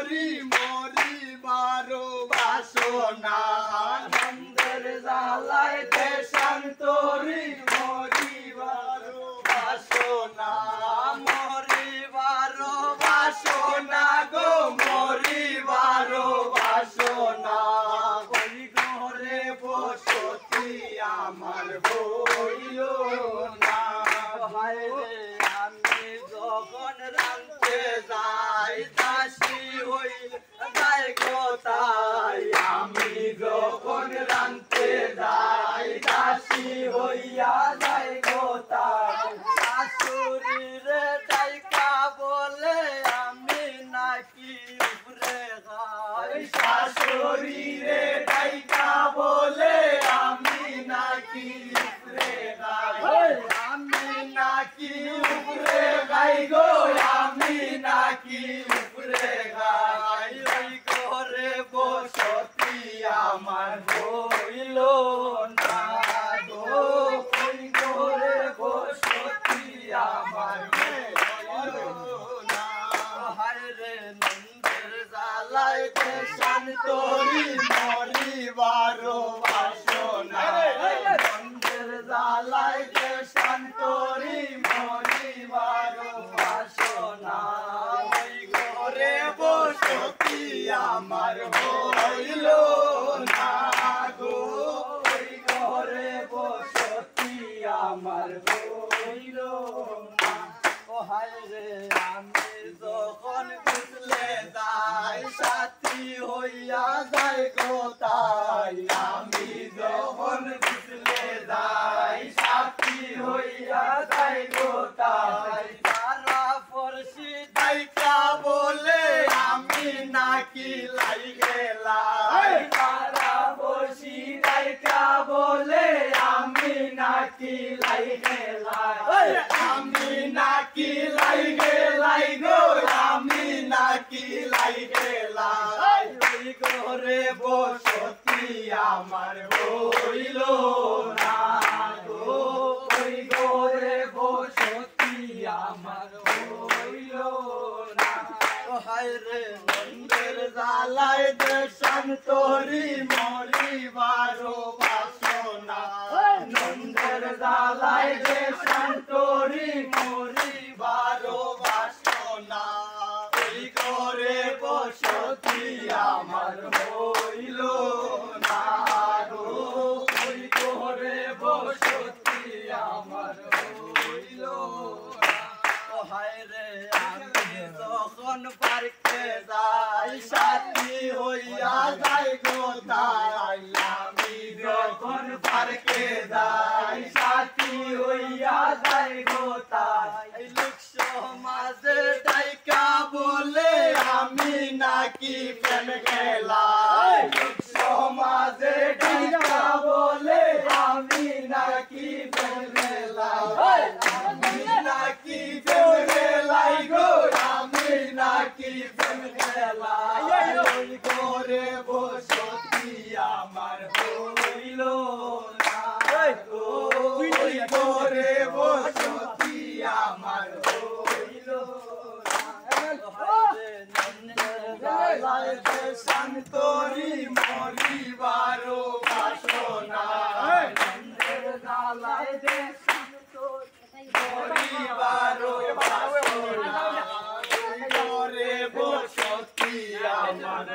শাশুড়ি মরিবারো বাসনা নন্দের জ্বালায় দেশান্তরি মরিবারো বাসনা মরিবারো বাসনা গো মরিবারো বাসনা ওই ঘরে বসতি আমার হইল না হায় রে আমি যখন রাঁধতে যাই দাসী হইল যাই কোথায় আমি যখন রাঁধতে যাই দাসী হইয়া যাই কোথায় শাশুড়িরে ডাইকা বলে আমি নাকি উপরে খাই শাশুড়িরে ডাইকা বলে আমি নাকি উপরে খাই আমি নাকি উপরে খাই গো আমি নাকি উপরে খাই ওই ঘরে বসতি আমার হইল না গো ওই ঘরে বসতি আমার হইল না হায় রে নন্দের জ্বালায় দেশান্তরি মরিবারো বাসনা নন্দের জ্বালায় দেশান্তরি মরিবারো বাসনা ওই ঘরে বসতি আমার হইল না গো ওই ঘরে বসতি আমার হইল না ও হায় রে আমি যখন বুঝলে যাই সাথী হইয়া যাই কোথায় আমি যখন বুঝলে যাই সাথী হইয়া যাই কোথায় তারা পড়শি দাইকা বলে আমি নাকি লাই গেলাই তারা পড়শি দাইকা বলে আমি নাকি লাই গেলাই আমি নাকি লাই গেলাই গো আমি নাকি লাই গেলাই ওই ঘরে বসতি আমার হইল না গো ওই ঘরে বসতি আমার হইল না হায় রে নন্দের জ্বালায় দেশান্তরি মরিবারো বাসনা নন্দের জ্বালায় দেশান্তরি মরিবারো বাসনা ওই ঘরে বসতি আমার হইল না গো ওই ঘরে বসতি আমার হইল না হায় রে আমি যখন পার্কে যাই সাথী হইয়া যাই কোথায় আমি যখন পার্কে যাই সাথী হইয়া যাই কোথায় লোক সমাজে ডাইকা বলে আমি নাকি প্রেম গেলাই লোক সমাজে ডাইকা বলে আমি নাকি প্রেম গেলাই আমি নাকি প্রেম গেলাই গো আমি নাকি প্রেম গেলাই ওই ঘরে বসতি আমার হইল না গো ওই ঘরে বসতি আমার হইল না শান্তরি মরিবারো বাসনা নন্দের জ্বালায় মরিবারো বাসনা ওই ঘরে বসতি আমার